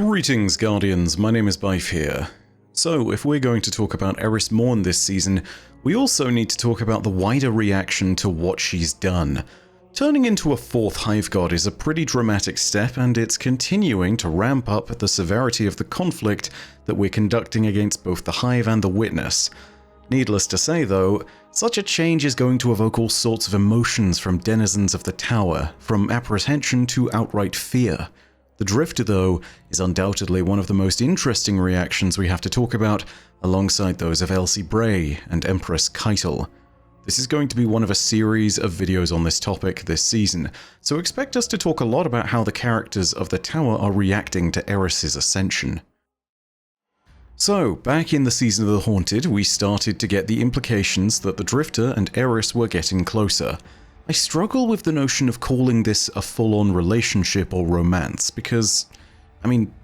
Greetings, Guardians, my name is Bife here. So, if we're going to talk about Eris Morn this season, we also need to talk about the wider reaction to what she's done. Turning into a fourth Hive God is a pretty dramatic step, and it's continuing to ramp up the severity of the conflict that we're conducting against both the Hive and the Witness. Needless to say though, such a change is going to evoke all sorts of emotions from denizens of the tower, from apprehension to outright fear. The Drifter, though, is undoubtedly one of the most interesting reactions we have to talk about, alongside those of Elsie Bray and Empress Keitel. This is going to be one of a series of videos on this topic this season, so expect us to talk a lot about how the characters of the tower are reacting to Eris's ascension. So, back in the Season of the Haunted, we started to get the implications that the Drifter and Eris were getting closer. I struggle with the notion of calling this a full-on relationship or romance, because,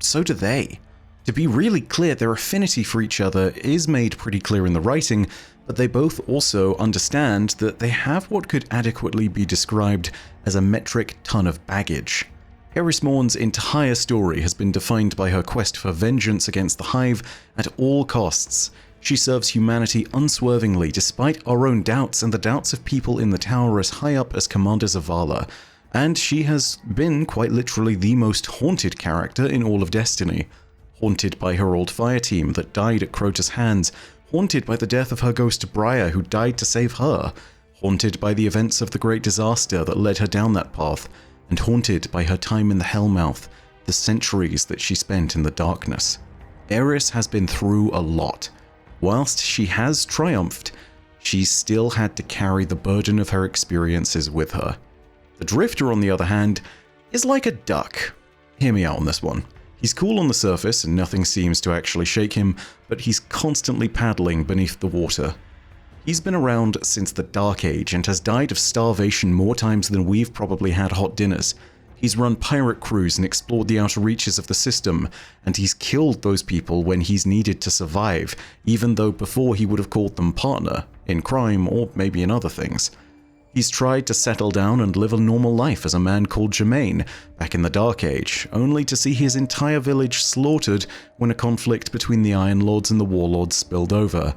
so do they. To be really clear, their affinity for each other is made pretty clear in the writing, but they both also understand that they have what could adequately be described as a metric ton of baggage. Eris Morn's entire story has been defined by her quest for vengeance against the Hive at all costs. She serves humanity unswervingly despite our own doubts and the doubts of people in the tower as high up as Commander Zavala, and she has been quite literally the most haunted character in all of Destiny. Haunted by her old fire team that died at Crota's hands, haunted by the death of her ghost Briar who died to save her, haunted by the events of the Great Disaster that led her down that path, and haunted by her time in the Hellmouth, the centuries that she spent in the darkness. Eris has been through a lot. Whilst she has triumphed, she's still had to carry the burden of her experiences with her. The Drifter, on the other hand, is like a duck. Hear me out on this one. He's cool on the surface and nothing seems to actually shake him, but he's constantly paddling beneath the water. He's been around since the Dark Age and has died of starvation more times than we've probably had hot dinners. He's run pirate crews and explored the outer reaches of the system, and he's killed those people when he's needed to survive, even though before he would have called them partner, in crime or maybe in other things. He's tried to settle down and live a normal life as a man called Germain back in the Dark Age, only to see his entire village slaughtered when a conflict between the Iron Lords and the Warlords spilled over.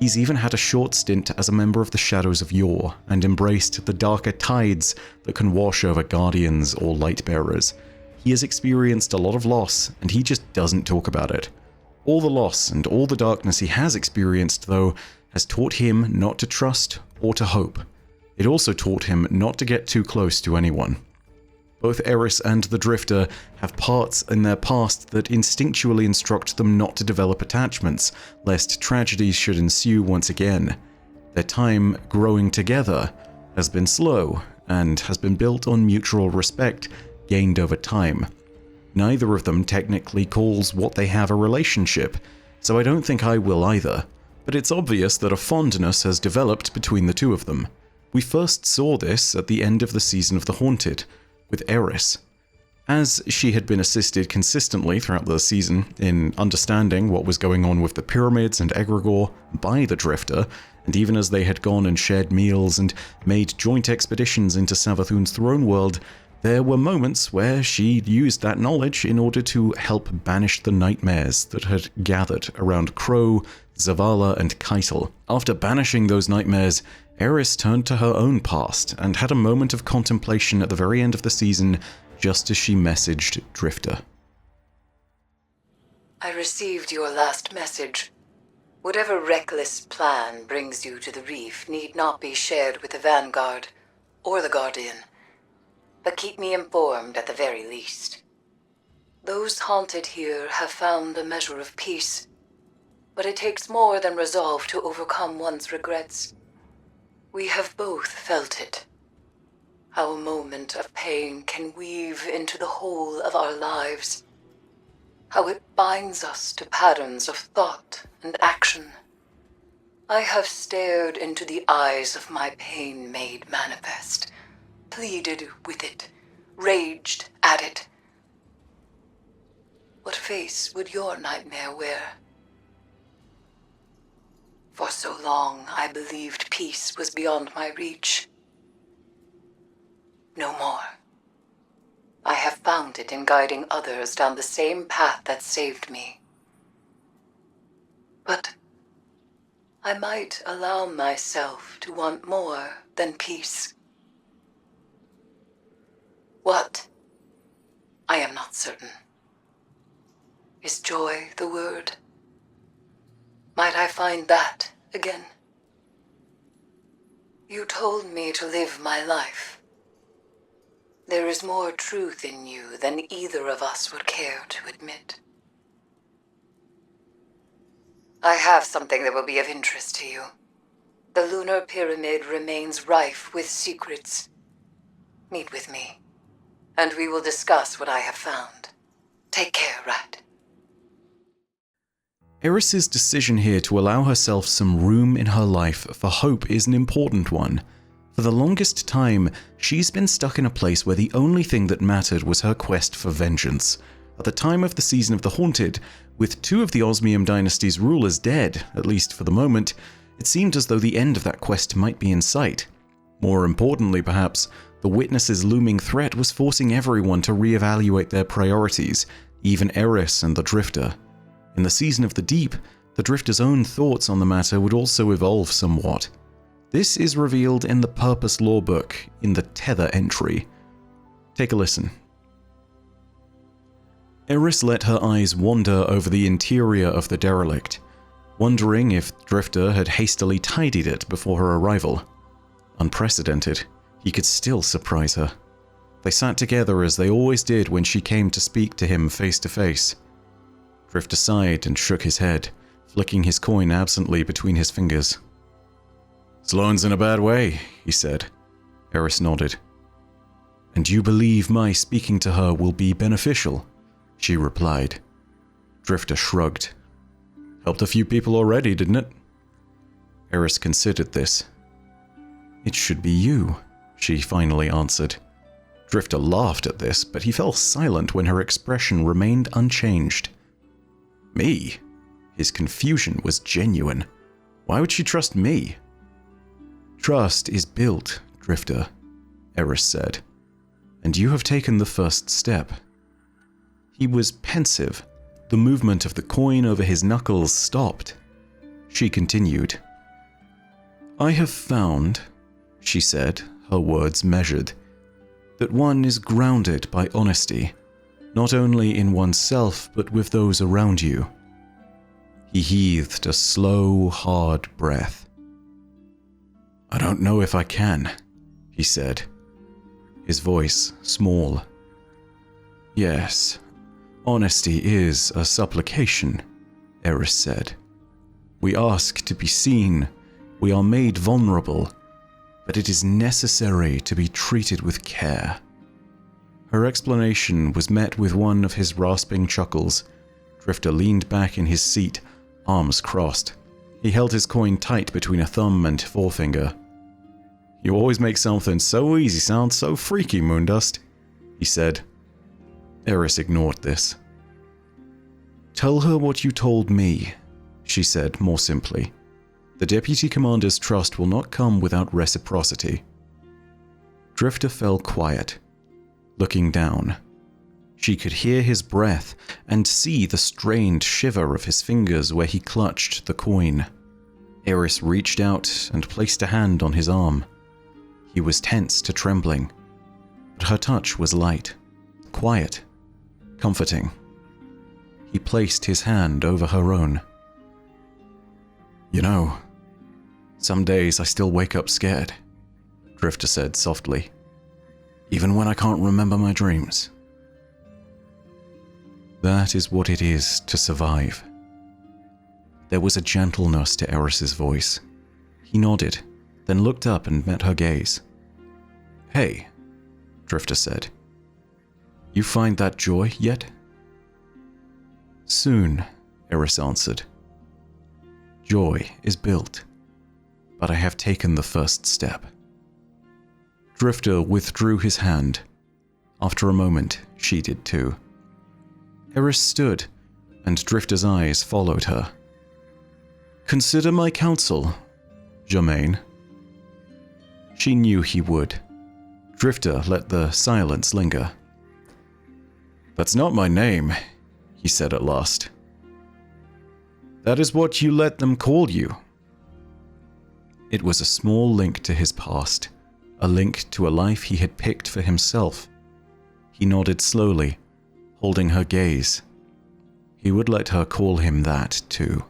He's even had a short stint as a member of the Shadows of Yore, and embraced the darker tides that can wash over Guardians or Lightbearers. He has experienced a lot of loss, and he just doesn't talk about it. All the loss and all the darkness he has experienced, though, has taught him not to trust or to hope. It also taught him not to get too close to anyone. Both Eris and the Drifter have parts in their past that instinctually instruct them not to develop attachments, lest tragedies should ensue once again. Their time growing together has been slow, and has been built on mutual respect gained over time. Neither of them technically calls what they have a relationship, so I don't think I will either, but it's obvious that a fondness has developed between the two of them. We first saw this at the end of the Season of the Haunted, with Eris. As she had been assisted consistently throughout the season in understanding what was going on with the pyramids and Egregore by the Drifter, and even as they had gone and shared meals and made joint expeditions into Savathun's throne world, there were moments where she used that knowledge in order to help banish the nightmares that had gathered around Crow, Zavala, and Keitel. After banishing those nightmares, Eris turned to her own past and had a moment of contemplation at the very end of the season, just as she messaged Drifter. I received your last message. Whatever reckless plan brings you to the reef need not be shared with the Vanguard or the Guardian, but keep me informed at the very least. Those haunted here have found a measure of peace, but it takes more than resolve to overcome one's regrets. We have both felt it. How a moment of pain can weave into the whole of our lives. How it binds us to patterns of thought and action. I have stared into the eyes of my pain made manifest, pleaded with it, raged at it. What face would your nightmare wear? For so long, I believed peace was beyond my reach. No more. I have found it in guiding others down the same path that saved me. But I might allow myself to want more than peace. What? I am not certain. Is joy the word? Might I find that again? You told me to live my life. There is more truth in you than either of us would care to admit. I have something that will be of interest to you. The Lunar Pyramid remains rife with secrets. Meet with me, and we will discuss what I have found. Take care, Rat. Eris's decision here to allow herself some room in her life for hope is an important one. For the longest time, she's been stuck in a place where the only thing that mattered was her quest for vengeance. At the time of the Season of the Haunted, with two of the Osmium dynasty's rulers dead, at least for the moment, it seemed as though the end of that quest might be in sight. More importantly, perhaps, the Witness's looming threat was forcing everyone to reevaluate their priorities, even Eris and the Drifter. In the Season of the Deep, the Drifter's own thoughts on the matter would also evolve somewhat. This is revealed in the Purpose Law book, in the Tether entry. Take a listen. Eris let her eyes wander over the interior of the derelict, wondering if Drifter had hastily tidied it before her arrival. Unprecedented, he could still surprise her. They sat together as they always did when she came to speak to him face to face. Drifter sighed and shook his head, flicking his coin absently between his fingers. "Sloane's in a bad way," he said. Eris nodded. "And you believe my speaking to her will be beneficial?" she replied. Drifter shrugged. "Helped a few people already, didn't it?" Eris considered this. "It should be you," she finally answered. Drifter laughed at this, but he fell silent when her expression remained unchanged. "Me?" His confusion was genuine. Why would she trust me? "Trust is built, Drifter," Eris said, "and you have taken the first step." He was pensive. The movement of the coin over his knuckles stopped. She continued. "I have found," she said, her words measured, "that one is grounded by honesty, not only in oneself but with those around you." He heaved a slow, hard breath. "I don't know if I can," he said, his voice small. "Yes, honesty is a supplication," Eris said. "We ask to be seen, we are made vulnerable, but it is necessary to be treated with care." Her explanation was met with one of his rasping chuckles. Drifter leaned back in his seat, arms crossed. He held his coin tight between a thumb and forefinger. "You always make something so easy sound so freaky, Moondust," he said. Eris ignored this. "Tell her what you told me," she said more simply. "The Deputy Commander's trust will not come without reciprocity." Drifter fell quiet, looking down. She could hear his breath and see the strained shiver of his fingers where he clutched the coin. Eris reached out and placed a hand on his arm. He was tense to trembling, but her touch was light, quiet, comforting. He placed his hand over her own. "You know, some days I still wake up scared," Drifter said softly, "even when I can't remember my dreams." That is what it is to survive. There was a gentleness to Eris's voice. He nodded, then looked up and met her gaze. "Hey," Drifter said. "You find that joy yet?" "Soon," Eris answered. "Joy is built, but I have taken the first step." Drifter withdrew his hand. After a moment, she did too. Eris stood, and Drifter's eyes followed her. "Consider my counsel, Germaine." She knew he would. Drifter let the silence linger. "That's not my name," he said at last. "That is what you let them call you." It was a small link to his past, a link to a life he had picked for himself. He nodded slowly, holding her gaze. He would let her call him that, too.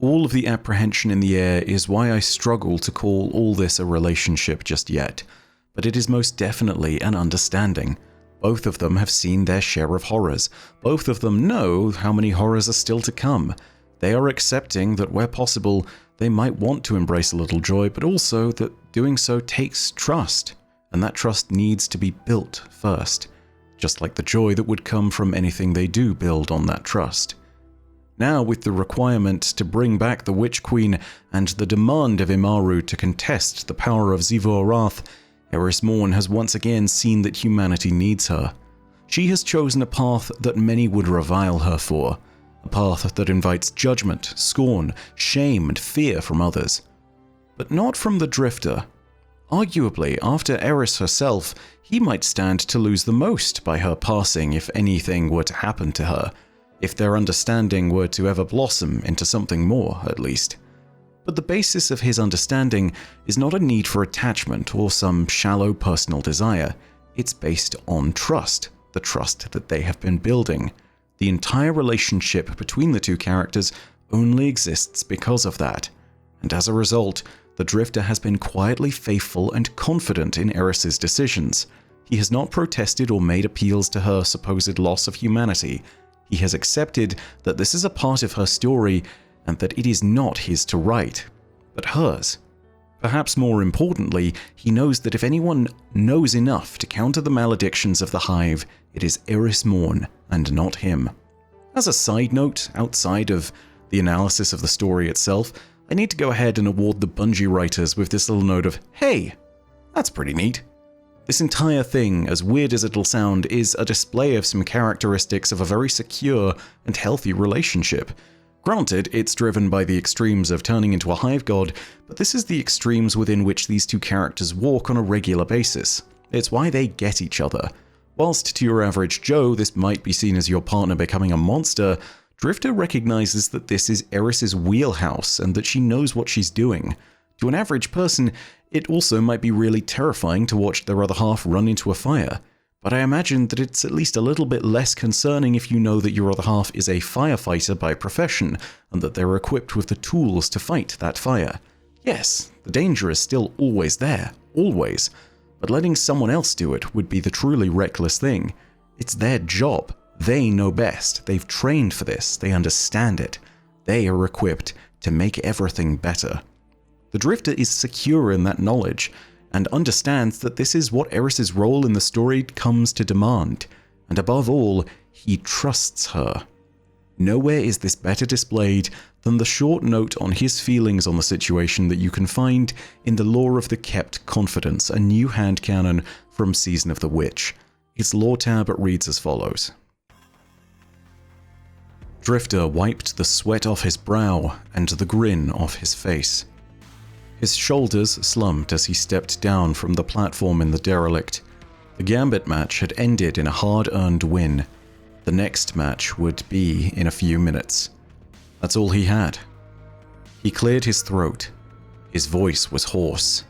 All of the apprehension in the air is why I struggle to call all this a relationship just yet, but it is most definitely an understanding. Both of them have seen their share of horrors. Both of them know how many horrors are still to come. They are accepting that where possible, they might want to embrace a little joy, but also that doing so takes trust, and that trust needs to be built first, just like the joy that would come from anything they do build on that trust. Now, with the requirement to bring back the Witch Queen and the demand of Immaru to contest the power of Xivu Arath, Eris Morn has once again seen that humanity needs her. She has chosen a path that many would revile her for, a path that invites judgment, scorn, shame, and fear from others. But not from the Drifter. Arguably, after Eris herself, he might stand to lose the most by her passing if anything were to happen to her, if their understanding were to ever blossom into something more, at least. But the basis of his understanding is not a need for attachment or some shallow personal desire. It's based on trust, the trust that they have been building. The entire relationship between the two characters only exists because of that, and as a result, the Drifter has been quietly faithful and confident in Eris's decisions. He has not protested or made appeals to her supposed loss of humanity. He has accepted that this is a part of her story and that it is not his to write, but hers. Perhaps more importantly, he knows that if anyone knows enough to counter the maledictions of the Hive, it is Eris Morn and not him. As a side note, outside of the analysis of the story itself, I need to go ahead and award the Bungie writers with this little note of, hey, that's pretty neat. This entire thing, as weird as it'll sound, is a display of some characteristics of a very secure and healthy relationship. Granted, it's driven by the extremes of turning into a hive god, but this is the extremes within which these two characters walk on a regular basis. It's why they get each other. Whilst to your average Joe, this might be seen as your partner becoming a monster, Drifter recognizes that this is Eris's wheelhouse and that she knows what she's doing. To an average person, it also might be really terrifying to watch their other half run into a fire, but I imagine that it's at least a little bit less concerning if you know that your other half is a firefighter by profession and that they're equipped with the tools to fight that fire. Yes, the danger is still always there, always, but letting someone else do it would be the truly reckless thing. It's their job. They know best. They've trained for this. They understand it. They are equipped to make everything better. The Drifter is secure in that knowledge, and understands that this is what Eris's role in the story comes to demand, and above all, he trusts her. Nowhere is this better displayed than the short note on his feelings on the situation that you can find in the Lore of the Kept Confidence, a new hand canon from Season of the Witch. Its lore tab reads as follows. Drifter wiped the sweat off his brow and the grin off his face. His shoulders slumped as he stepped down from the platform in the derelict. The Gambit match had ended in a hard-earned win. The next match would be in a few minutes. That's all he had. He cleared his throat. His voice was hoarse.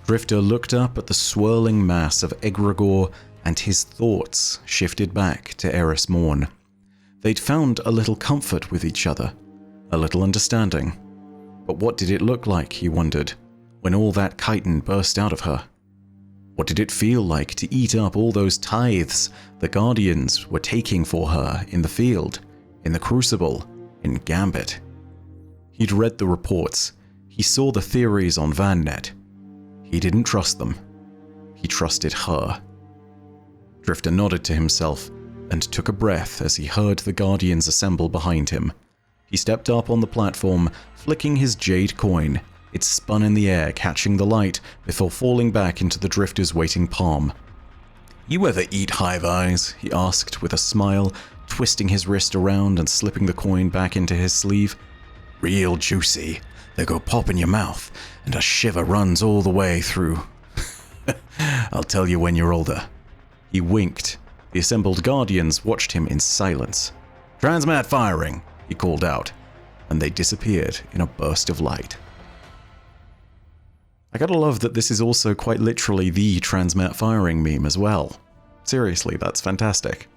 Drifter looked up at the swirling mass of egregore, and his thoughts shifted back to Eris Morn. They'd found a little comfort with each other, a little understanding. But what did it look like, he wondered, when all that chitin burst out of her? What did it feel like to eat up all those tithes the Guardians were taking for her in the field, in the Crucible, in Gambit? He'd read the reports. He saw the theories on VanNet. He didn't trust them. He trusted her. Drifter nodded to himself and took a breath as he heard the Guardians assemble behind him. He stepped up on the platform, flicking his jade coin. It spun in the air, catching the light before falling back into the Drifter's waiting palm. "You ever eat hive eyes?" he asked with a smile, twisting his wrist around and slipping the coin back into his sleeve. "Real juicy. They go pop in your mouth, and a shiver runs all the way through. I'll tell you when you're older. He winked. The assembled Guardians watched him in silence. "Transmat firing," he called out, and they disappeared in a burst of light. I gotta love that this is also quite literally the transmat firing meme as well. Seriously, that's fantastic.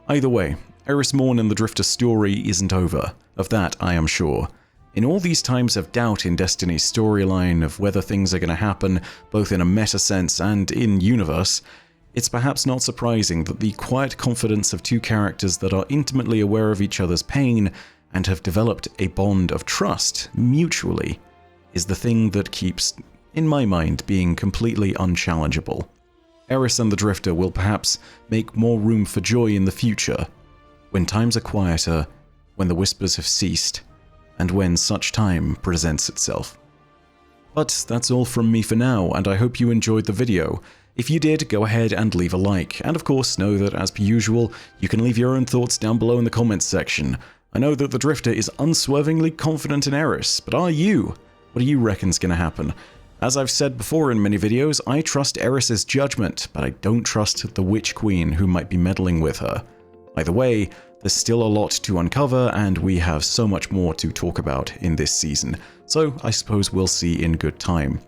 Either way, Eris Morn and the Drifter story isn't over. Of that, I am sure. In all these times of doubt in Destiny's storyline of whether things are going to happen, both in a meta sense and in universe, it's perhaps not surprising that the quiet confidence of two characters that are intimately aware of each other's pain and have developed a bond of trust mutually is the thing that keeps, in my mind, being completely unchallengeable. Eris and the Drifter will perhaps make more room for joy in the future, when times are quieter, when the whispers have ceased, and when such time presents itself. But that's all from me for now, and I hope you enjoyed the video. If you did, go ahead and leave a like, and of course know that, as per usual, you can leave your own thoughts down below in the comments section. I know that the Drifter is unswervingly confident in Eris, but are you? What do you reckon's gonna happen? As I've said before in many videos, I trust Eris's judgment, but I don't trust the Witch Queen who might be meddling with her. Either way, there's still a lot to uncover, and we have so much more to talk about in this season, so I suppose we'll see in good time.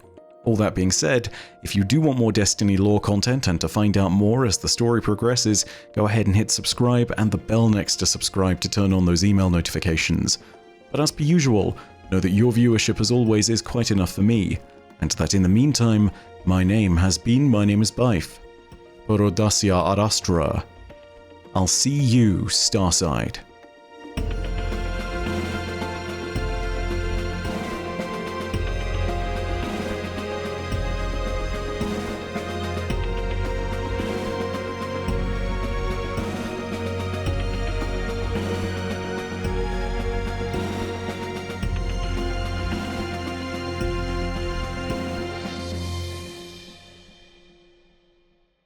All that being said, if you do want more Destiny lore content and to find out more as the story progresses, go ahead and hit subscribe and the bell next to subscribe to turn on those email notifications. But as per usual, know that your viewership as always is quite enough for me, and that in the meantime, my name is Bife. Por Audacia ad Astra. I'll see you, Starside.